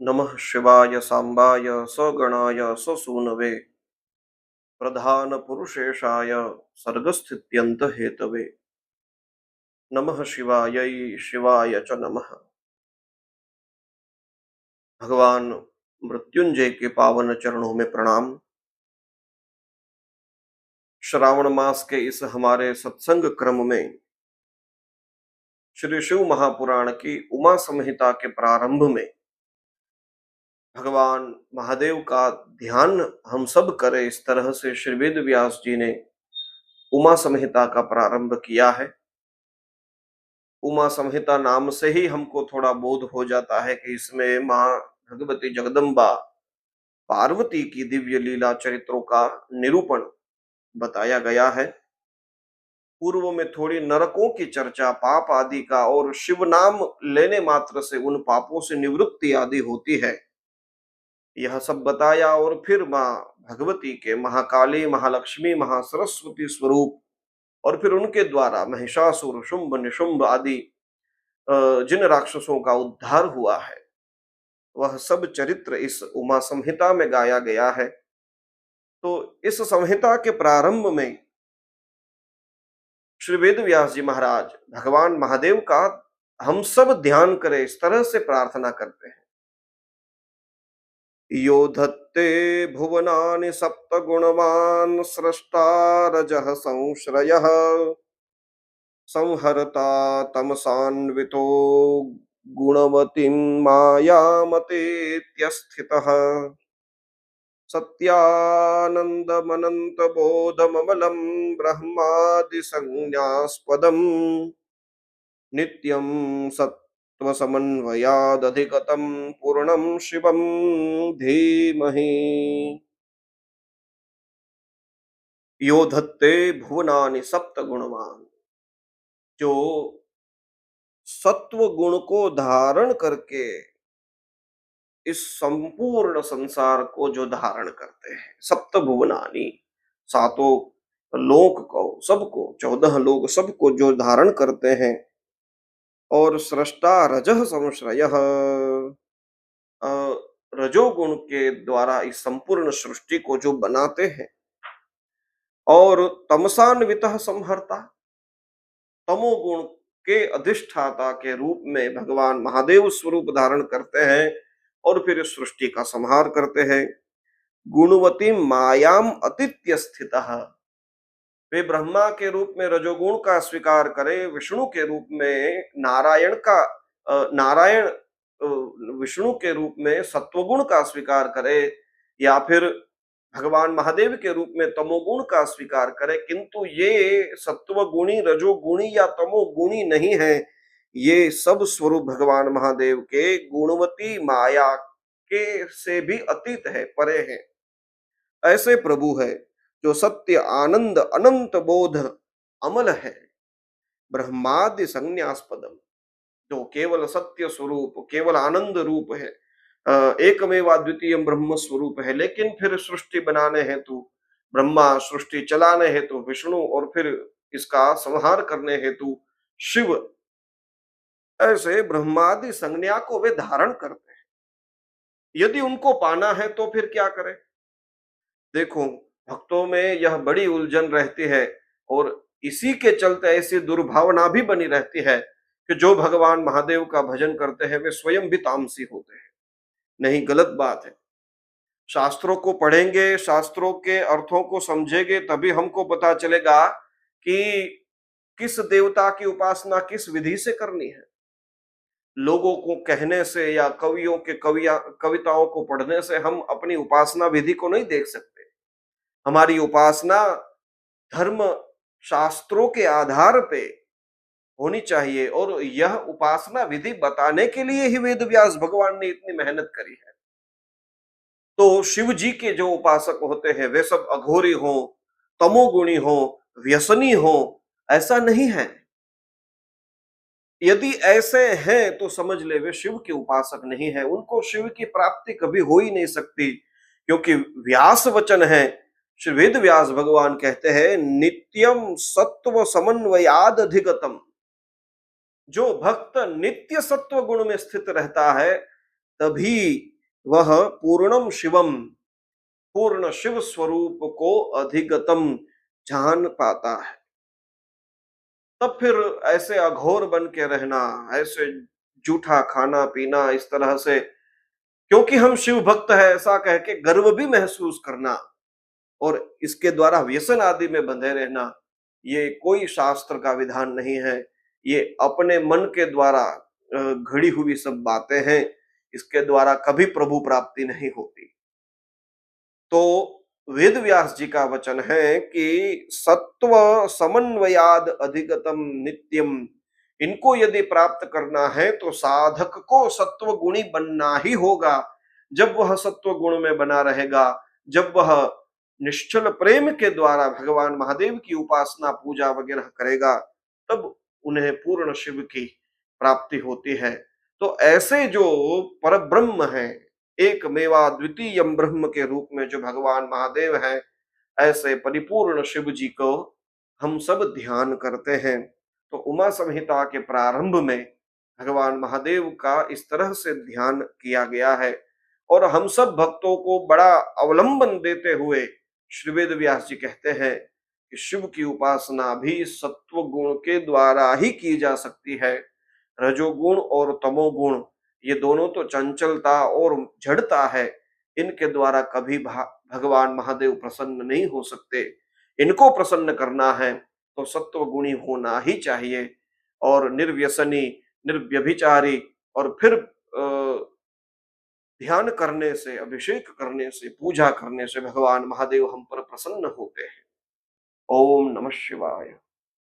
नमः शिवाय सांबाय सगणाय ससूनवे प्रधान पुरुषेशाय सर्गस्थित्यंत हेतवे। नमः शिवायै शिवाय च नमः। भगवान मृत्युंजय के पावन चरणों में प्रणाम। श्रावण मास के इस हमारे सत्संग क्रम में श्री शिव महापुराण की उमा संहिता के प्रारंभ में भगवान महादेव का ध्यान हम सब करें, इस तरह से श्री वेद व्यास जी ने उमा संहिता का प्रारंभ किया है। उमा संहिता नाम से ही हमको थोड़ा बोध हो जाता है कि इसमें मां भगवती जगदम्बा पार्वती की दिव्य लीला चरित्रों का निरूपण बताया गया है। पूर्व में थोड़ी नरकों की चर्चा, पाप आदि का, और शिव नाम लेने मात्र से उन पापों से निवृत्ति आदि होती है, यह सब बताया। और फिर मां भगवती के महाकाली, महालक्ष्मी, महासरस्वती स्वरूप और फिर उनके द्वारा महिषासुर, शुंभ, निशुंभ आदि जिन राक्षसों का उद्धार हुआ है, वह सब चरित्र इस उमा संहिता में गाया गया है। तो इस संहिता के प्रारंभ में श्री वेद व्यास जी महाराज भगवान महादेव का हम सब ध्यान करें, इस तरह से प्रार्थना करते हैं। यो धत्ते भुवनानि सप्त गुणवान सृष्टा रजः संश्रयः संहरता तमसान्वितो गुणवतीं मायामतेत्यस्थितः सत्यानन्दमनन्तबोधममलं ब्रह्मादिसंज्ञास्पदम् नित्यं सत्त्वसमन्वयादधिगतं पूर्णं शिवं धीमहि। यो धत्ते भुवनानि सप्त गुणवान, जो सत्व गुण को धारण करके इस संपूर्ण संसार को जो धारण करते हैं, सप्त भुवनानि, सातों लोक को, सबको, 14 लोग सबको जो धारण करते हैं, और सृष्टा रजः संश्रयः, रजोगुण के द्वारा इस संपूर्ण सृष्टि को जो बनाते हैं, और तमसान्वितः संहर्ता, तमोगुण के अधिष्ठाता के रूप में भगवान महादेव स्वरूप धारण करते हैं और फिर इस सृष्टि का संहार करते हैं। गुणवती मायाम अतिथ्य स्थितः, वे ब्रह्मा के रूप में रजोगुण का स्वीकार करें, विष्णु के रूप में नारायण विष्णु के रूप में सत्वगुण का स्वीकार करे, या फिर भगवान महादेव के रूप में तमोगुण का स्वीकार करे, किंतु ये सत्वगुणी, रजोगुणी या तमोगुणी नहीं है। ये सब स्वरूप भगवान महादेव के गुणवती माया के से भी अतीत है, परे है। ऐसे प्रभु है जो सत्य, आनंद, अनंत बोध, अमल है, ब्रह्मादि संन्यासपदम, जो केवल सत्य स्वरूप, केवल आनंद रूप है, एकमेव अद्वितीय ब्रह्म स्वरूप है। लेकिन फिर सृष्टि बनाने हेतु ब्रह्मा, सृष्टि चलाने हेतु विष्णु, और फिर इसका संहार करने हेतु शिव, ऐसे ब्रह्मादि संज्ञा को वे धारण करते हैं। यदि उनको पाना है तो फिर क्या करें? देखो, भक्तों में यह बड़ी उलझन रहती है, और इसी के चलते ऐसी दुर्भावना भी बनी रहती है कि जो भगवान महादेव का भजन करते हैं वे स्वयं भी तामसी होते हैं। नहीं, गलत बात है। शास्त्रों को पढ़ेंगे, शास्त्रों के अर्थों को समझेंगे, तभी हमको पता चलेगा कि किस देवता की उपासना किस विधि से करनी है। लोगों को कहने से या कवियों के कविताओं को पढ़ने से हम अपनी उपासना विधि को नहीं देख सकते। हमारी उपासना धर्म शास्त्रों के आधार पे होनी चाहिए, और यह उपासना विधि बताने के लिए ही वेद व्यास भगवान ने इतनी मेहनत करी है। तो शिव जी के जो उपासक होते हैं वे सब अघोरी हो, तमोगुणी हो, व्यसनी हो, ऐसा नहीं है। यदि ऐसे हैं तो समझ ले वे शिव के उपासक नहीं है, उनको शिव की प्राप्ति कभी हो ही नहीं सकती, क्योंकि व्यास वचन है। श्री वेद व्यास भगवान कहते हैं, नित्यम सत्व समन्वयाद अधिगतम, जो भक्त नित्य सत्व गुण में स्थित रहता है, तभी वह पूर्णम शिवम, पूर्ण शिव स्वरूप को अधिगतम जान पाता है। तब फिर ऐसे अघोर बन के रहना, ऐसे जूठा खाना पीना इस तरह से, क्योंकि हम शिव भक्त है ऐसा कह के गर्व भी महसूस करना और इसके द्वारा व्यसन आदि में बंधे रहना, ये कोई शास्त्र का विधान नहीं है। ये अपने मन के द्वारा घड़ी हुई सब बातें हैं। इसके द्वारा कभी प्रभु प्राप्ति नहीं होती। तो वेद व्यास जी का वचन है कि सत्व समन्वयाद अधिगतम नित्यम, इनको यदि प्राप्त करना है तो साधक को सत्व गुणी बनना ही होगा। जब वह सत्व गुण में बना रहेगा, जब वह निश्चल प्रेम के द्वारा भगवान महादेव की उपासना पूजा वगैरह करेगा, तब उन्हें पूर्ण शिव की प्राप्ति होती है। तो ऐसे जो परब्रह्म है, एक मेवा द्वितीय ब्रह्म के रूप में जो भगवान महादेव हैं, ऐसे परिपूर्ण शिव जी को हम सब ध्यान करते हैं। तो उमा संहिता के प्रारंभ में भगवान महादेव का इस तरह से ध्यान किया गया है और हम सब भक्तों को बड़ा अवलंबन देते हुए श्री वेद व्यास जी कहते हैं कि शिव की उपासना भी सत्व गुण के द्वारा ही की जा सकती है। रजोगुण और तमोगुण ये दोनों तो चंचलता और जड़ता है, इनके द्वारा कभी भगवान महादेव प्रसन्न नहीं हो सकते। इनको प्रसन्न करना है तो सत्व गुणी होना ही चाहिए और निर्व्यसनी, निर्व्यभिचारी और फिर ध्यान करने से, अभिषेक करने से, पूजा करने से भगवान महादेव हम पर प्रसन्न होते हैं। ओम नमः शिवाय।